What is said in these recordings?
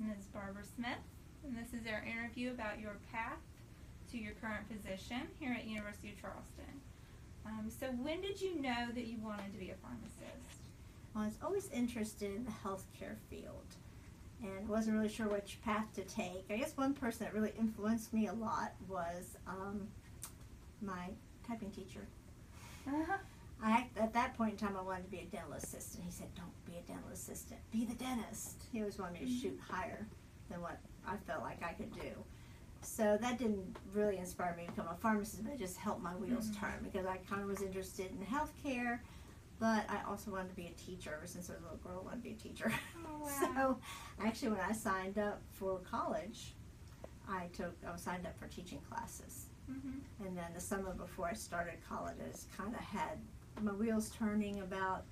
Ms. Barbara Smith, and this is our interview about your path to your current position here at University of Charleston. So when did you know that you wanted to be a pharmacist? Well, I was always interested in the healthcare field and wasn't really sure which path to take. I guess one person that really influenced me a lot was my typing teacher. At that point in time, I wanted to be a dental assistant. He said, don't be a dental assistant, be the dentist. He always wanted me to shoot higher than what I felt like I could do. So that didn't really inspire me to become a pharmacist, but it just helped my wheels turn because I kind of was interested in healthcare, but I also wanted to be a teacher. Ever since I was a little girl, I wanted to be a teacher. Oh, wow. So actually when I signed up for college, I was signed up for teaching classes. And then the summer before I started college, I just kind of had my wheels turning about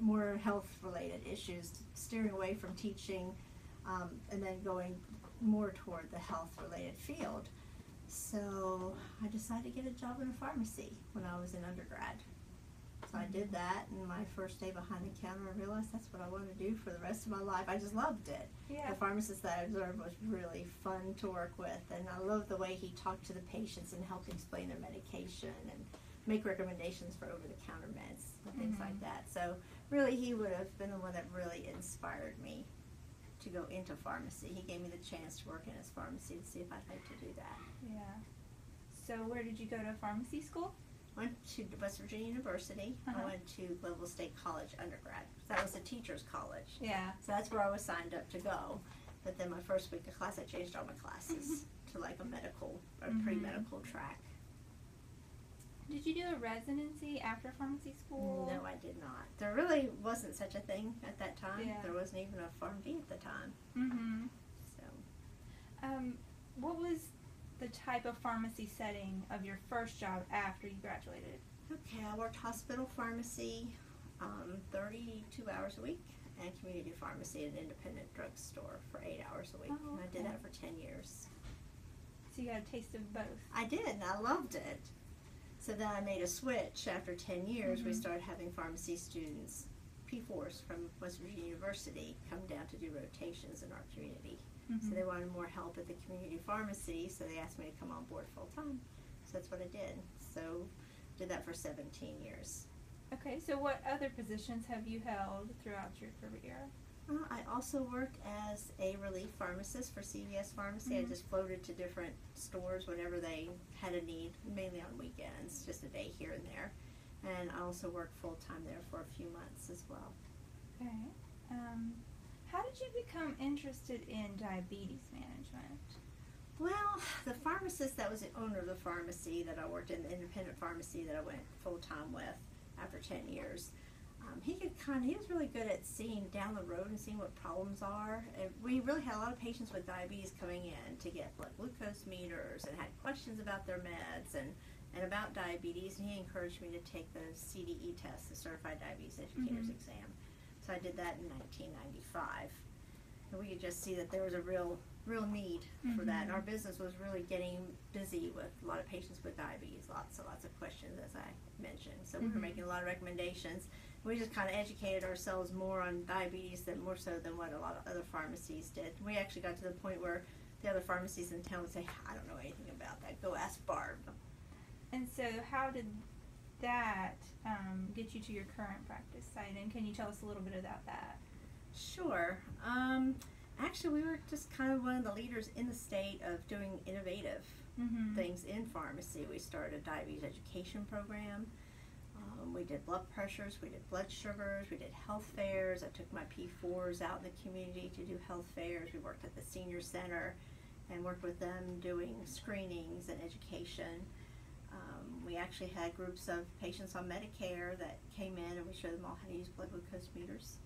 more health-related issues, steering away from teaching, and then going more toward the health-related field. So I decided to get a job in a pharmacy when I was in undergrad. So I did that, and my first day behind the counter, I realized that's what I wanted to do for the rest of my life. I just loved it. Yeah. The pharmacist that I observed was really fun to work with, and I loved the way he talked to the patients and helped explain their medication and make recommendations for over-the-counter meds and things like that. So really, he would have been the one that really inspired me to go into pharmacy. He gave me the chance to work in his pharmacy to see if I'd like to do that. Yeah. So where did you go to pharmacy school? I went to West Virginia University. I went to Glenville State College undergrad. That was a teacher's college. Yeah. So that's where I was signed up to go. But then my first week of class, I changed all my classes to like a medical or pre-medical track. Did you do a residency after pharmacy school? No, I did not. There really wasn't such a thing at that time. Yeah. There wasn't even a PharmD at the time. So. What was the type of pharmacy setting of your first job after you graduated? Okay, I worked hospital pharmacy 32 hours a week and community pharmacy at an independent drugstore for 8 hours a week. Oh, and I did that for 10 years. So you got a taste of both. I did, and I loved it. So then I made a switch. After 10 years, we started having pharmacy students, P4s from West Virginia University, come down to do rotations in our community. So they wanted more help at the community pharmacy, so they asked me to come on board full time. So that's what I did. So did that for 17 years. Okay, so what other positions have you held throughout your career? I also worked as a relief pharmacist for CVS Pharmacy. I just floated to different stores whenever they had a need, mainly on weekends, just a day here and there. And I also worked full-time there for a few months as well. Okay. How did you become interested in diabetes management? Well, the pharmacist that was the owner of the pharmacy that I worked in, the independent pharmacy that I went full-time with after 10 years, he was really good at seeing down the road and seeing what problems are. And we really had a lot of patients with diabetes coming in to get blood glucose meters and had questions about their meds and about diabetes, and he encouraged me to take the CDE test, the Certified Diabetes Educator's Exam. So I did that in 1995. And we could just see that there was a real need for that. And our business was really getting busy with a lot of patients with diabetes, lots and lots of questions, as I mentioned. So we were making a lot of recommendations. We just kind of educated ourselves more on diabetes more so than what a lot of other pharmacies did. We actually got to the point where the other pharmacies in town would say, I don't know anything about that, go ask Barb. And so how did that get you to your current practice site, and can you tell us a little bit about that? Sure. Actually, we were just kind of one of the leaders in the state of doing innovative things in pharmacy. We started a diabetes education program. We did blood pressures, we did blood sugars, we did health fairs. I took my P4s out in the community to do health fairs. We worked at the senior center and worked with them doing screenings and education. We actually had groups of patients on Medicare that came in, and we showed them all how to use blood glucose meters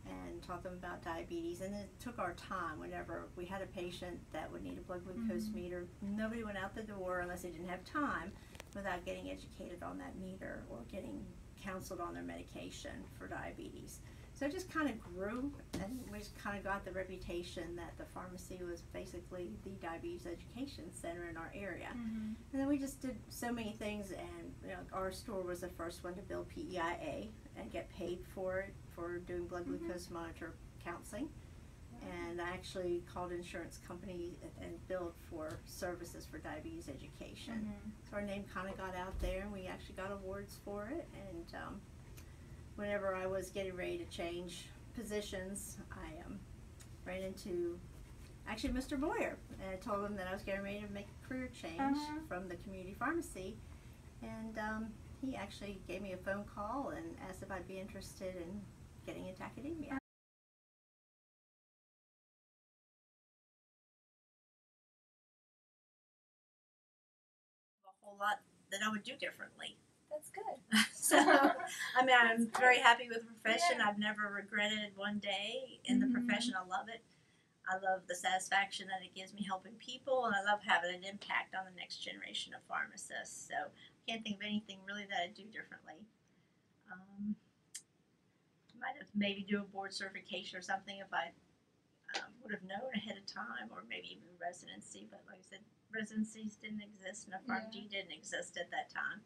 and taught them about diabetes. And it took our time. Whenever we had a patient that would need a blood glucose meter, nobody went out the door unless they didn't have time without getting educated on that meter or getting counseled on their medication for diabetes. So it just kind of grew, and we just kind of got the reputation that the pharmacy was basically the diabetes education center in our area. And then we just did so many things, and our store was the first one to build PEIA and get paid for it, for doing blood glucose monitor counseling. and I actually called an insurance company and billed for services for diabetes education. So our name kind of got out there, and we actually got awards for it. And whenever I was getting ready to change positions, I ran into actually Mr. Boyer, and I told him that I was getting ready to make a career change from the community pharmacy, and he actually gave me a phone call and asked if I'd be interested in getting into academia. A whole lot that I would do differently. That's good. So, I mean, I'm very happy with the profession. I've never regretted one day in the profession. I love it. I love the satisfaction that it gives me helping people, and I love having an impact on the next generation of pharmacists. So, I can't think of anything really that I'd do differently. Might have maybe do a board certification or something if I would have known ahead of time, or maybe even residency. But like I said, residencies didn't exist, and a PharmD didn't exist at that time.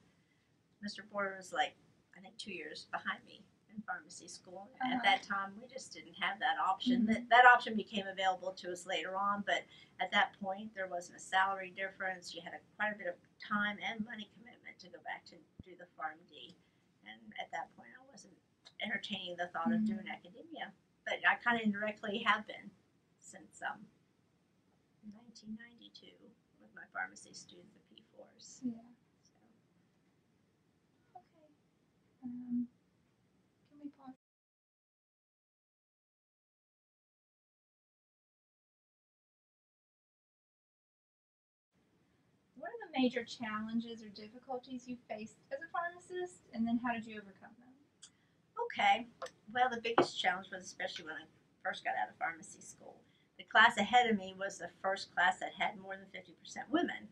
Mr. Boyer was like, I think 2 years behind me in pharmacy school. At that time, we just didn't have that option. That option became available to us later on, but at that point, there wasn't a salary difference. You had quite a bit of time and money commitment to go back to do the PharmD. And at that point, I wasn't entertaining the thought of doing academia. But I kind of indirectly have been since 1992 with my pharmacy student, the P4s. Yeah. Can we pause? What are the major challenges or difficulties you faced as a pharmacist, and then how did you overcome them? Okay. Well, the biggest challenge was especially when I first got out of pharmacy school. The class ahead of me was the first class that had more than 50% women.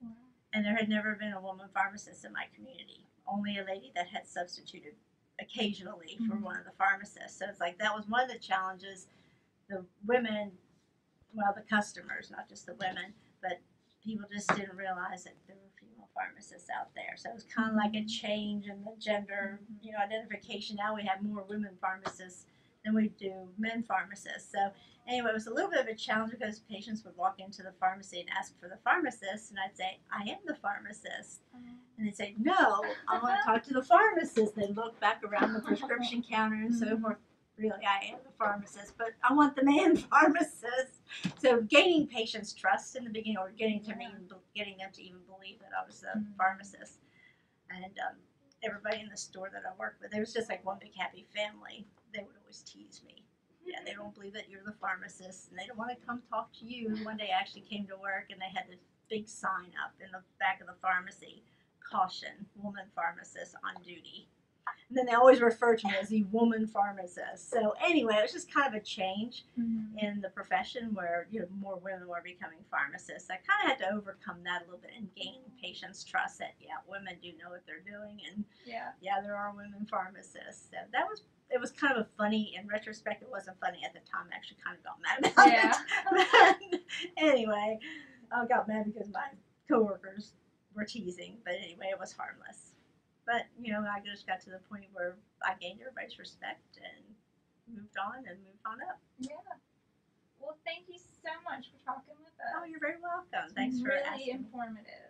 Wow. And there had never been a woman pharmacist in my community. Only a lady that had substituted occasionally for one of the pharmacists. So it's like that was one of the challenges. The women, well, the customers, not just the women, but people just didn't realize that there were female pharmacists out there. So it was kind of like a change in the gender, identification. Now we have more women pharmacists than we do men pharmacists. So anyway, it was a little bit of a challenge because patients would walk into the pharmacy and ask for the pharmacist, and I'd say, I am the pharmacist. And they'd say, no, I want to talk to the pharmacist. They'd look back around the prescription counter and so forth. Really, I am the pharmacist, but I want the man pharmacist. So gaining patients' trust in the beginning, or getting them to even believe that I was the pharmacist. And everybody in the store that I worked with, it was just like one big happy family. They would always tease me. Yeah, they don't believe that you're the pharmacist, and they don't want to come talk to you. One day I actually came to work, and they had this big sign up in the back of the pharmacy, caution, woman pharmacist on duty. And then they always refer to me as the woman pharmacist. So anyway, it was just kind of a change in the profession where more women were becoming pharmacists. I kind of had to overcome that a little bit and gain patients' trust that women do know what they're doing, and there are women pharmacists. So it was kind of a funny, in retrospect, it wasn't funny at the time. I actually kind of got mad about it. But anyway, I got mad because my coworkers were teasing. But anyway, it was harmless. But, I just got to the point where I gained everybody's respect and moved on up. Yeah. Well, thank you so much for talking with us. Oh, you're very welcome. Thanks for asking. Really informative.